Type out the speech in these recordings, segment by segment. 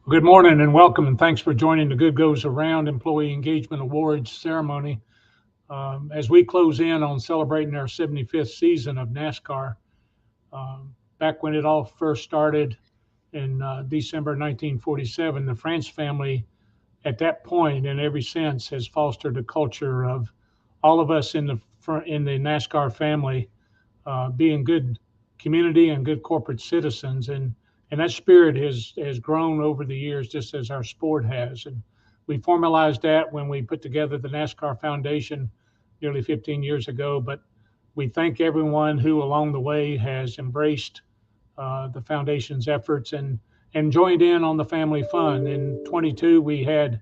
Good morning and welcome, and thanks for joining the Good Goes Around Employee Engagement Awards ceremony. As we close in on celebrating our 75th season of NASCAR, back when it all first started in December 1947, the France family at that point and ever since has fostered a culture of all of us in the NASCAR family being good community and good corporate citizens, and that spirit has grown over the years, just as our sport has. And we formalized that when we put together the NASCAR Foundation nearly 15 years ago. But we thank everyone who along the way has embraced the foundation's efforts and joined in on the family fun. In 22, we had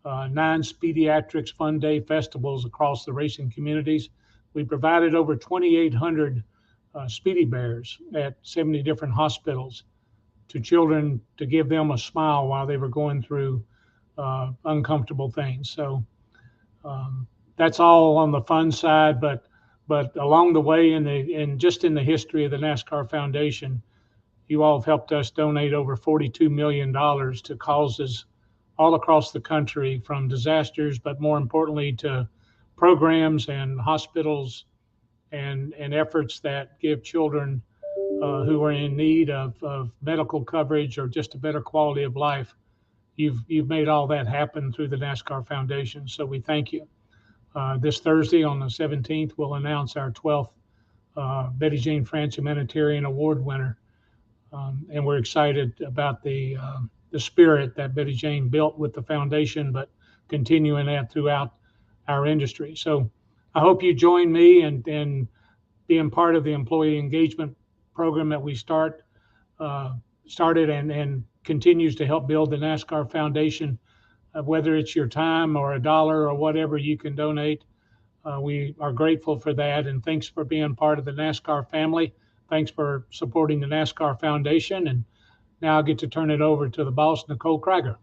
9 Speediatrics Fun Day festivals across the racing communities. We provided over 2,800 Speedy Bears at 70 different hospitals to children to give them a smile while they were going through uncomfortable things. So that's all on the fun side, but along the way just in the history of the NASCAR Foundation, you all have helped us donate over $42 million to causes all across the country, from disasters, but more importantly to programs and hospitals and efforts that give children who are in need of medical coverage or just a better quality of life. You've made all that happen through the NASCAR Foundation, so we thank you. This Thursday on the 17th, we'll announce our 12th Betty Jane France Humanitarian Award winner, and we're excited about the spirit that Betty Jane built with the foundation, but continuing that throughout our industry. So I hope you join me in being part of the employee engagement program that we started and continues to help build the NASCAR Foundation. Whether it's your time or a dollar or whatever you can donate, we are grateful for that. And thanks for being part of the NASCAR family. Thanks for supporting the NASCAR Foundation. And now I'll get to turn it over to the boss, Nicole Krager.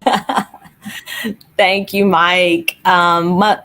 Thank you, Mike.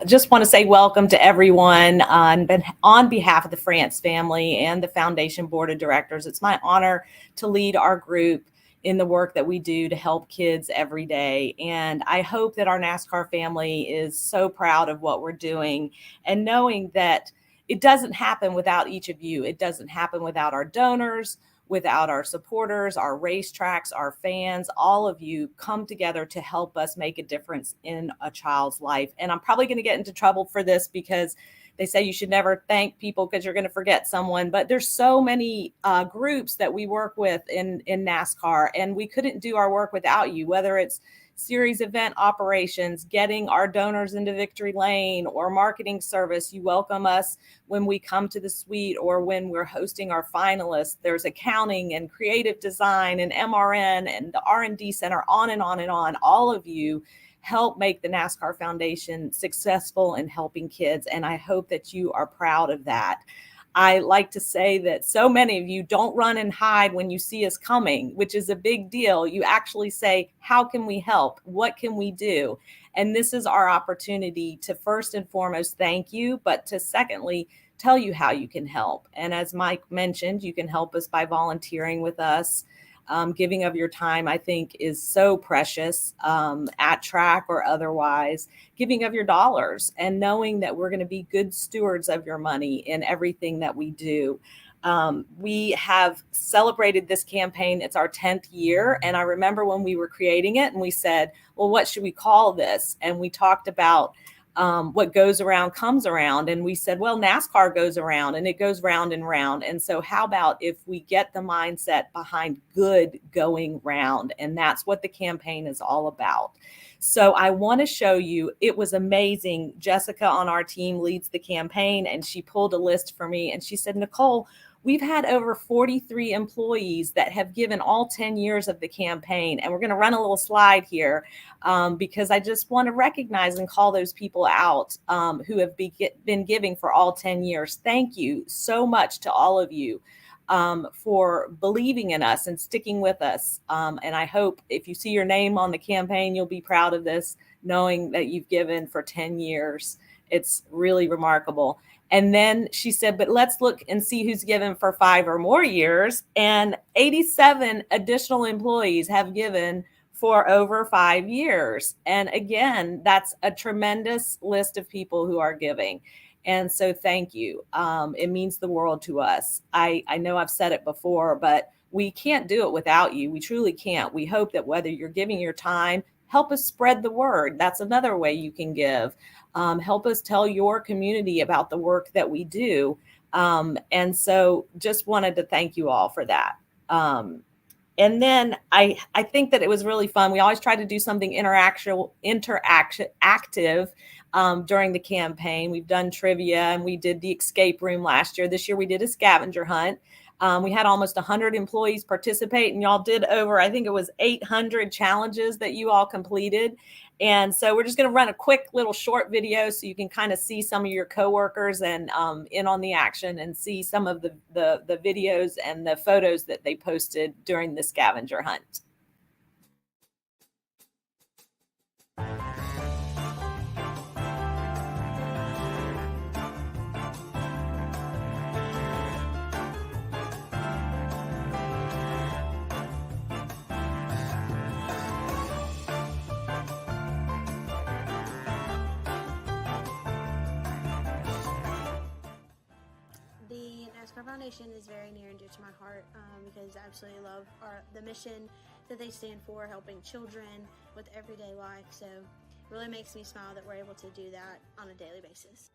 Just want to say welcome to everyone on behalf of the France family and the Foundation Board of Directors. It's my honor to lead our group in the work that we do to help kids every day. And I hope that our NASCAR family is so proud of what we're doing and knowing that it doesn't happen without each of you. It doesn't happen without our donors, without our supporters, our racetracks, our fans. All of you come together to help us make a difference in a child's life. And I'm probably going to get into trouble for this because they say you should never thank people because you're going to forget someone. But there's so many groups that we work with in NASCAR, and we couldn't do our work without you, whether it's series event operations, getting our donors into victory lane, or marketing service. You welcome us when we come to the suite or when we're hosting our finalists. There's accounting and creative design and MRN and the R&D center, on and on and on. All of you help make the NASCAR Foundation successful in helping kids, and I hope that you are proud of that. I like to say that so many of you don't run and hide when you see us coming, which is a big deal. You actually say, how can we help? What can we do? And this is our opportunity to first and foremost thank you, but to secondly, tell you how you can help. And as Mike mentioned, you can help us by volunteering with us. Giving of your time, I think, is so precious at track or otherwise. Giving of your dollars and knowing that we're going to be good stewards of your money in everything that we do. We have celebrated this campaign. It's our 10th year. And I remember when we were creating it and we said, well, what should we call this? And we talked about what goes around comes around. And we said, well, NASCAR goes around and it goes round and round. And so how about if we get the mindset behind good going round? And that's what the campaign is all about. So I want to show you, it was amazing. Jessica on our team leads the campaign, and she pulled a list for me and she said, Nicole, we've had over 43 employees that have given all 10 years of the campaign. And we're going to run a little slide here because I just want to recognize and call those people out who have been giving for all 10 years. Thank you so much to all of you for believing in us and sticking with us. And I hope if you see your name on the campaign, you'll be proud of this, knowing that you've given for 10 years. It's really remarkable. And then she said, but let's look and see who's given for 5 or more years. And 87 additional employees have given for over 5 years. And again, that's a tremendous list of people who are giving. And so thank you. It means the world to us. I know I've said it before, but we can't do it without you. We truly can't. We hope that whether you're giving your time, help us spread the word. That's another way you can give. Help us tell your community about the work that we do. And so just wanted to thank you all for that. And then I think that it was really fun. We always try to do something interactive during the campaign. We've done trivia and we did the escape room last year. This year we did a scavenger hunt. We had almost 100 employees participate, and y'all did over, I think it was 800 challenges that you all completed. And so we're just going to run a quick little short video so you can kind of see some of your coworkers and in on the action and see some of the videos and the photos that they posted during the scavenger hunt. The Nascar Foundation is very near and dear to my heart because I absolutely love the mission that they stand for, helping children with everyday life. So it really makes me smile that we're able to do that on a daily basis.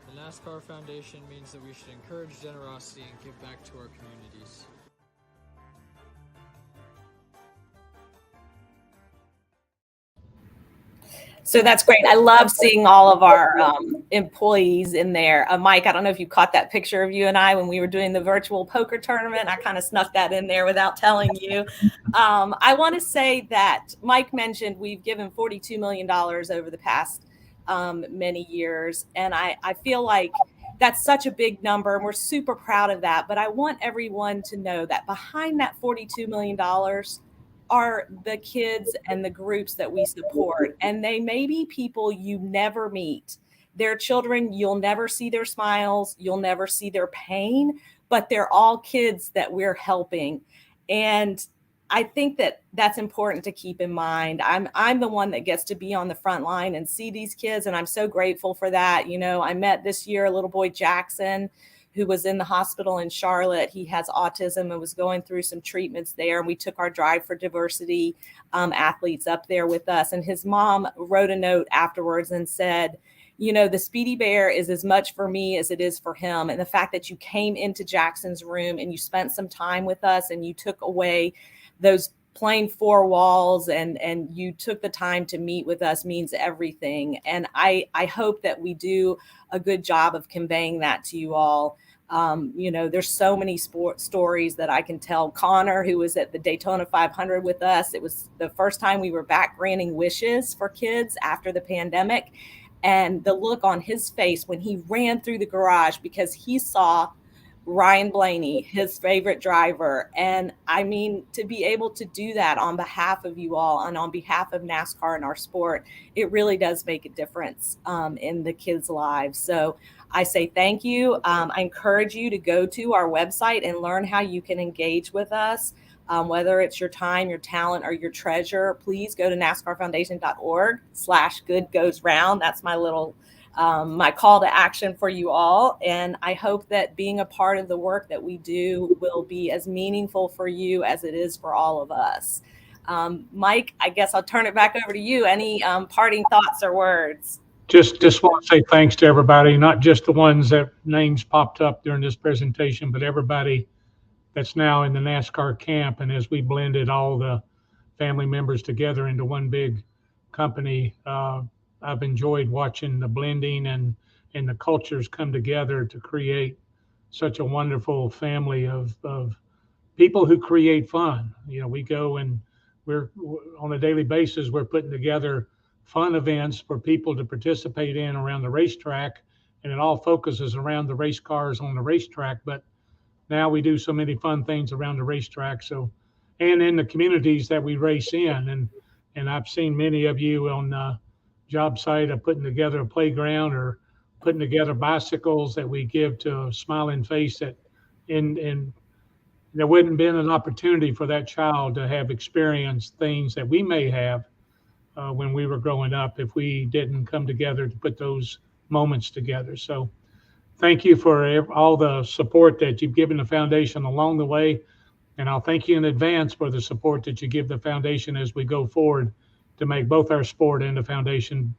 The Nascar Foundation means that we should encourage generosity and give back to our communities. So that's great. I love seeing all of our employees in there. Mike, I don't know if you caught that picture of you and I when we were doing the virtual poker tournament. I kind of snuck that in there without telling you. I want to say that Mike mentioned we've given $42 million over the past many years. And I feel like that's such a big number and we're super proud of that. But I want everyone to know that behind that $42 million are the kids and the groups that we support. And they may be people you never meet. They're children, you'll never see their smiles, you'll never see their pain, but they're all kids that we're helping. And I think that that's important to keep in mind. I'm the one that gets to be on the front line and see these kids, and I'm so grateful for that. You know, I met this year a little boy, Jackson, who was in the hospital in Charlotte. He has autism and was going through some treatments there. And we took our Drive for Diversity athletes up there with us. And his mom wrote a note afterwards and said, you know, the Speedy Bear is as much for me as it is for him. And the fact that you came into Jackson's room and you spent some time with us and you took away those plain four walls and you took the time to meet with us means everything. And I hope that we do a good job of conveying that to you all. You know, there's so many stories that I can tell. Connor, who was at the Daytona 500 with us, it was the first time we were back granting wishes for kids after the pandemic. And the look on his face when he ran through the garage because he saw Ryan Blaney, his favorite driver. And I mean, to be able to do that on behalf of you all and on behalf of NASCAR and our sport, it really does make a difference in the kids' lives. So I say thank you. I encourage you to go to our website and learn how you can engage with us, whether it's your time, your talent, or your treasure. Please go to NASCARFoundation.org/goodgoesround. That's my little my call to action for you all. And I hope that being a part of the work that we do will be as meaningful for you as it is for all of us. Mike, I guess I'll turn it back over to you. Any parting thoughts or words? Just want to say thanks to everybody, not just the ones that names popped up during this presentation, but everybody that's now in the NASCAR camp. And as we blended all the family members together into one big company, I've enjoyed watching the blending and the cultures come together to create such a wonderful family of people who create fun. You know, we go and we're on a daily basis, we're putting together fun events for people to participate in around the racetrack, and it all focuses around the race cars on the racetrack. But now we do so many fun things around the racetrack. So, and in the communities that we race in, and I've seen many of you on job site of putting together a playground or putting together bicycles that we give to a smiling face that in there wouldn't been an opportunity for that child to have experienced things that we may have when we were growing up if we didn't come together to put those moments together. So thank you for all the support that you've given the foundation along the way. And I'll thank you in advance for the support that you give the foundation as we go forward to make both our sport and the foundation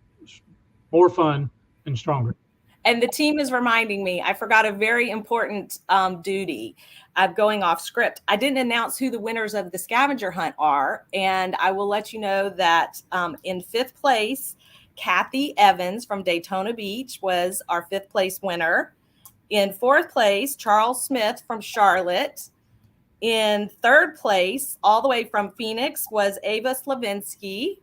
more fun and stronger. And the team is reminding me, I forgot a very important duty. I'm going off script. I didn't announce who the winners of the scavenger hunt are. And I will let you know that in 5th place, Kathy Evans from Daytona Beach was our 5th place winner. In 4th place, Charles Smith from Charlotte. In 3rd place, all the way from Phoenix, was Ava Slavinsky.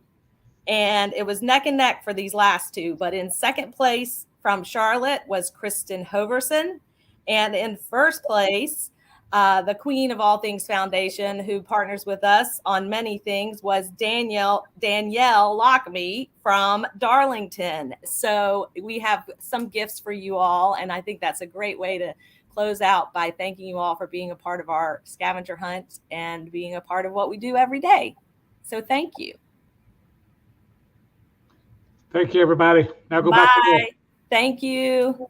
And it was neck and neck for these last two. But in 2nd place from Charlotte was Kristen Hoverson. And in 1st place, the queen of all things foundation, who partners with us on many things, was Danielle Lockme from Darlington. So we have some gifts for you all. And I think that's a great way to close out by thanking you all for being a part of our scavenger hunt and being a part of what we do every day. So thank you. Thank you, everybody. Now go Bye. back to work. Thank you.